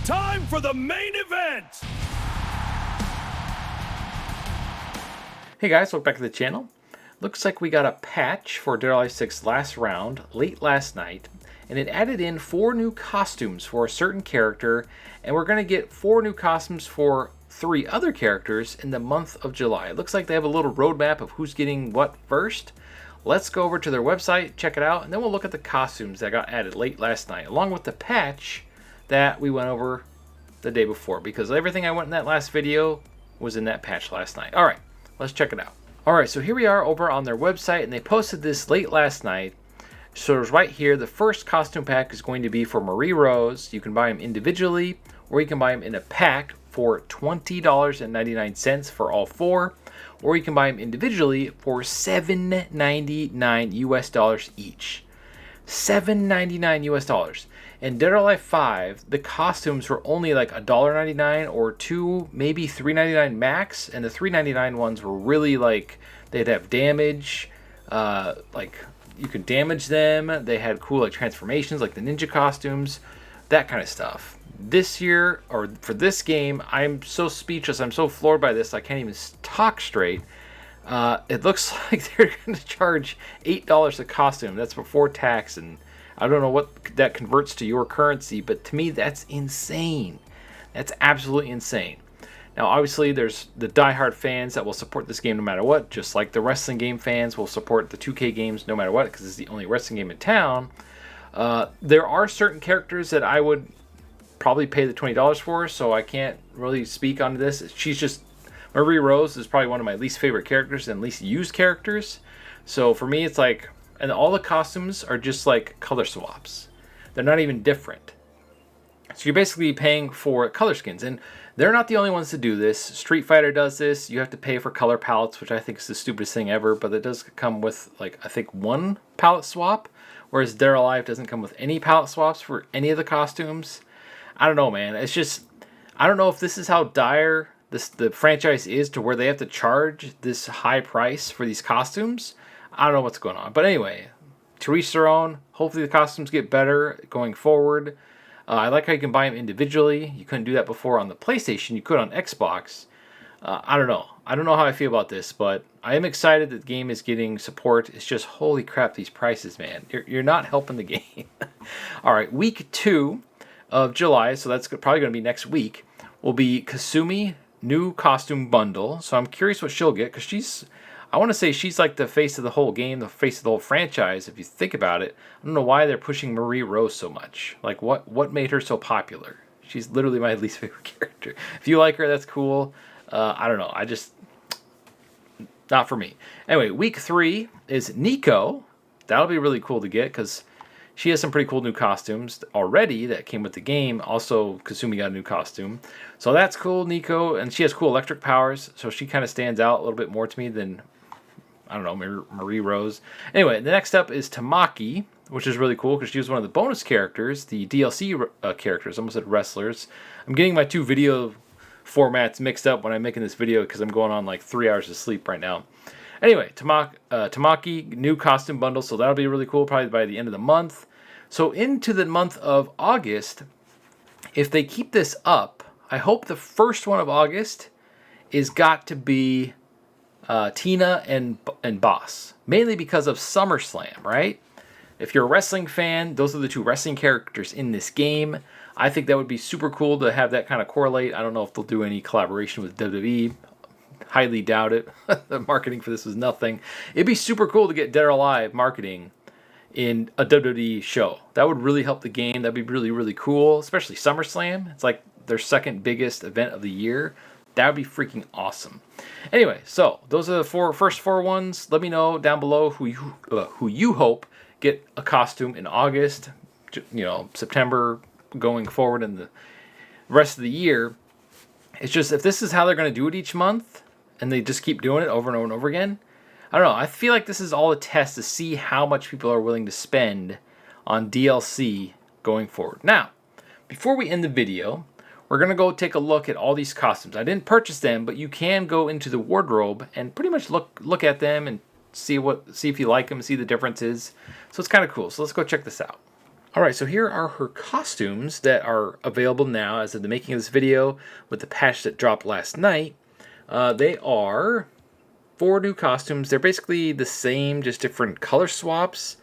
Time for the main event! Hey guys, welcome back to the channel. Looks like we got a patch for Dead or Alive 6 last round, late last night, and it added in 4 new costumes for a certain character, and we're going to get 4 new costumes for 3 other characters in the month of July. It looks like they have a little roadmap of who's getting what first. Let's go over to their website, check it out, and then we'll look at the costumes that got added late last night, along with the patch that we went over the day before, because everything I went in that last video was in that patch last night. Alright, let's check it out. Alright, so here we are over on their website, and they posted this late last night. So it's right here. The first costume pack is going to be for Marie Rose. You can buy them individually, or you can buy them in a pack for $20.99 for all 4, or you can buy them individually for $7.99 US each. $7.99 US. In Dead or Alive 5, the costumes were only like $1.99 or $2, maybe $3.99 max, and the $3.99 ones were really like they'd have damage, like you could damage them. They had cool like transformations, like the ninja costumes, that kind of stuff. This year, or for this game, I'm so speechless. I'm so floored by this. I can't even talk straight. It looks like they're going to charge $8 a costume. That's before tax, and I don't know what that converts to your currency, but to me, that's insane. That's absolutely insane. Now, obviously, there's the diehard fans that will support this game no matter what, just like the wrestling game fans will support the 2K games no matter what, because it's the only wrestling game in town. There are certain characters that I would probably pay the $20 for, so I can't really speak on this. Marie Rose is probably one of my least favorite characters and least used characters. So for me, it's like, and all the costumes are just like color swaps. They're not even different. So you're basically paying for color skins, and they're not the only ones to do this. Street Fighter does this. You have to pay for color palettes, which I think is the stupidest thing ever, but it does come with, like, I think 1 palette swap, whereas Dead or Alive doesn't come with any palette swaps for any of the costumes. I don't know, man. It's just, I don't know if this is how dire the franchise is to where they have to charge this high price for these costumes. I don't know what's going on. But anyway, to each their own. Hopefully the costumes get better going forward. I like how you can buy them individually. You couldn't do that before on the PlayStation. You could on Xbox. I don't know. I don't know how I feel about this, but I am excited that the game is getting support. It's just, holy crap, these prices, man. You're not helping the game. All right, week 2 of July, so that's probably going to be next week, will be Kasumi new costume bundle. So I'm curious what she'll get, because I want to say she's like the face of the whole game, the face of the whole franchise, if you think about it. I don't know why they're pushing Marie Rose so much. Like, what made her so popular? She's literally my least favorite character. If you like her, that's cool. I don't know. Not for me. Anyway, week 3 is Nico. That'll be really cool to get, because she has some pretty cool new costumes already that came with the game. Also, Kasumi got a new costume. So that's cool, Nico. And she has cool electric powers, so she kind of stands out a little bit more to me than, I don't know, Marie Rose. Anyway, the next up is Tamaki, which is really cool because she was one of the bonus characters, the DLC characters. I almost said wrestlers. I'm getting my 2 video formats mixed up when I'm making this video because I'm going on like 3 hours of sleep right now. Anyway, Tamaki, new costume bundle, so that'll be really cool, probably by the end of the month. So into the month of August, if they keep this up, I hope the first one of August is got to be Tina and Boss, mainly because of SummerSlam, right? If you're a wrestling fan, those are the 2 wrestling characters in this game. I think that would be super cool to have that kind of correlate. I don't know if they'll do any collaboration with WWE. Highly doubt it. The marketing for this was nothing. It'd be super cool to get Dead or Alive marketing in a WWE show. That would really help the game. That'd be really, really cool, especially SummerSlam. It's like their second biggest event of the year. That would be freaking awesome. Anyway, so those are the first 4 ones. Let me know down below who you hope get a costume in August, September going forward, and the rest of the year. It's just, if this is how they're going to do it each month, and they just keep doing it over and over and over again, I don't know. I feel like this is all a test to see how much people are willing to spend on DLC going forward. Now, before we end the video, we're going to go take a look at all these costumes. I didn't purchase them, but you can go into the wardrobe and pretty much look at them and see if you like them, see the differences. So it's kind of cool. So let's go check this out. Alright, so here are her costumes that are available now as of the making of this video with the patch that dropped last night. They are 4 new costumes. They're basically the same, just different color swaps.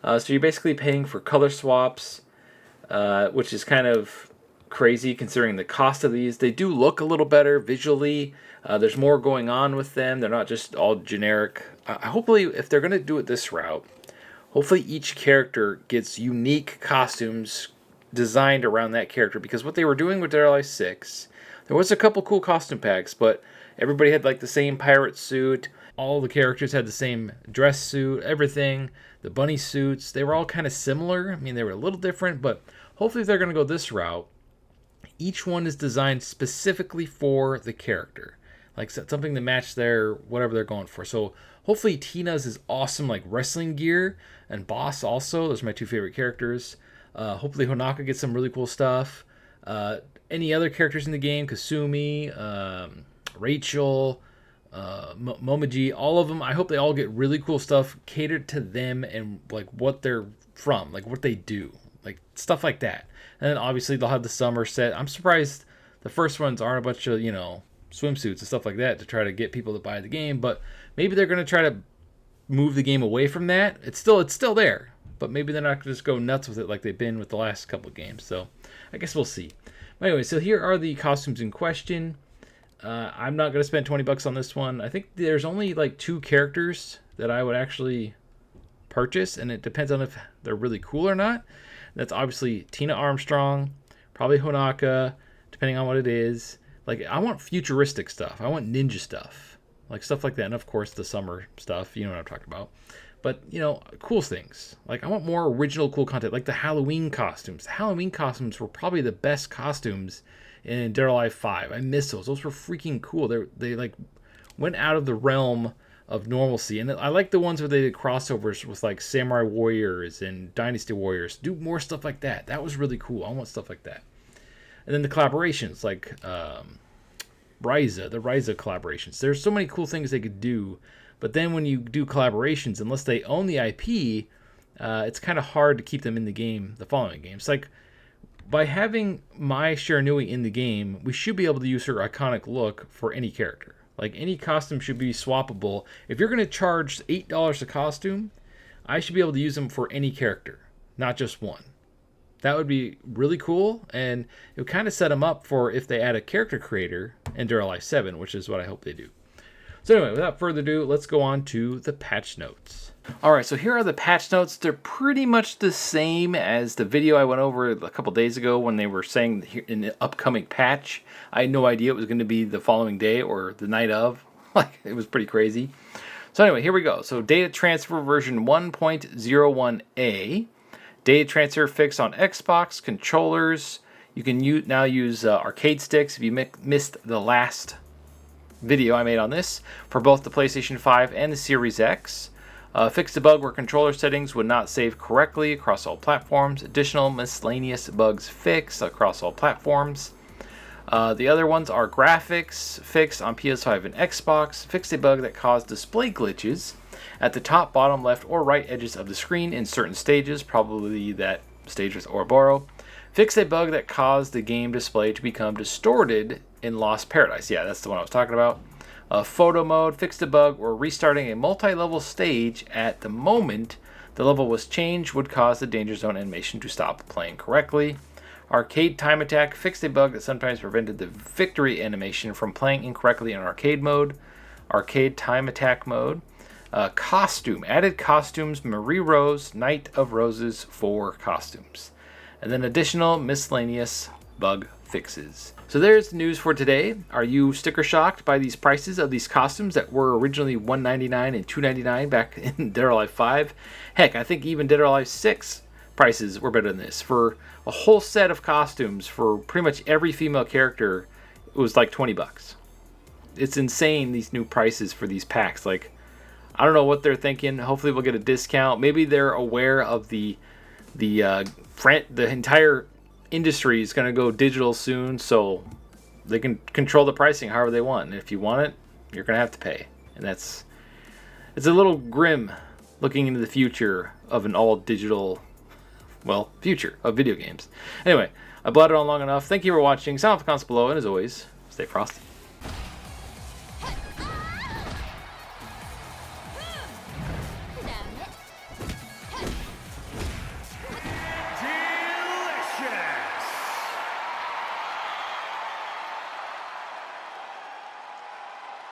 So you're basically paying for color swaps, which is kind of crazy considering the cost of these. They do look a little better visually. There's more going on with them. They're not just all generic. Hopefully, if they're going to do it this route, hopefully each character gets unique costumes designed around that character. Because what they were doing with Dead or Alive 6, there was a couple cool costume packs, but everybody had like the same pirate suit. All the characters had the same dress suit, everything. The bunny suits, they were all kind of similar. I mean, they were a little different, but hopefully if they're going to go this route, each one is designed specifically for the character. Like something to match their whatever they're going for. So hopefully Tina's is awesome like wrestling gear, and Boss also. Those are my 2 favorite characters. Hopefully Honaka gets some really cool stuff. Any other characters in the game, Kasumi, Rachel, Momoji, all of them, I hope they all get really cool stuff catered to them and like what they're from, like what they do, like stuff like that. And then obviously they'll have the summer set. I'm surprised the first ones aren't a bunch of, swimsuits and stuff like that to try to get people to buy the game, but maybe they're going to try to move the game away from that. It's still there, but maybe they're not going to just go nuts with it like they've been with the last couple of games. So I guess we'll see. But anyway, so here are the costumes in question. I'm not going to spend $20 on this one. I think there's only like 2 characters that I would actually purchase, and it depends on if they're really cool or not. That's obviously Tina Armstrong, probably Honaka, depending on what it is. Like, I want futuristic stuff. I want ninja stuff. Like, stuff like that. And, of course, the summer stuff. You know what I'm talking about. But, cool things. Like, I want more original cool content. Like the Halloween costumes. The Halloween costumes were probably the best costumes in Dead or Alive 5. I miss those. Those were freaking cool. They like, went out of the realm of normalcy. And I like the ones where they did crossovers with, like, Samurai Warriors and Dynasty Warriors. Do more stuff like that. That was really cool. I want stuff like that. And then the collaborations, like the Ryza collaborations. There's so many cool things they could do, but then when you do collaborations, unless they own the IP, it's kind of hard to keep them in the game the following games. Like, by having Mai Shiranui in the game, we should be able to use her iconic look for any character. Like, any costume should be swappable. If you're going to charge $8 a costume, I should be able to use them for any character, not just one. That would be really cool, and it would kind of set them up for if they add a character creator in Dead or Alive 7, which is what I hope they do. So anyway, without further ado, let's go on to the patch notes. Alright, so here are the patch notes. They're pretty much the same as the video I went over a couple days ago when they were saying in the upcoming patch. I had no idea it was going to be the following day or the night of. Like, it was pretty crazy. So anyway, here we go. So data transfer version 1.01a. Data transfer fixed on Xbox controllers. You can now use arcade sticks if you missed the last video I made on this for both the PlayStation 5 and the Series X. Fixed a bug where controller settings would not save correctly across all platforms. Additional miscellaneous bugs fixed across all platforms. The other ones are graphics fixed on PS5 and Xbox. Fixed a bug that caused display glitches at the top, bottom, left, or right edges of the screen in certain stages, probably that stage with Ouroboros. Fixed a bug that caused the game display to become distorted in Lost Paradise. Yeah, that's the one I was talking about. Photo mode fixed a bug where restarting a multi-level stage at the moment the level was changed would cause the danger zone animation to stop playing correctly. Arcade time attack fixed a bug that sometimes prevented the victory animation from playing incorrectly in arcade mode. Arcade time attack mode. Costume. Added costumes, Marie Rose, Night of Roses 4 costumes. And then additional miscellaneous bug fixes. So there's the news for today. Are you sticker shocked by these prices of these costumes that were originally $199 and $299 back in Dead or Alive 5? Heck, I think even Dead or Alive 6 prices were better than this. For a whole set of costumes for pretty much every female character, it was like $20. It's insane, these new prices for these packs. Like, I don't know what they're thinking. Hopefully we'll get a discount. Maybe they're aware of the entire industry is going to go digital soon, so they can control the pricing however they want. And if you want it, you're going to have to pay. And it's a little grim looking into the future of an all digital well, future of video games. Anyway, I blattered on long enough. Thank you for watching. Sound off in the comments below, and as always, stay frosty.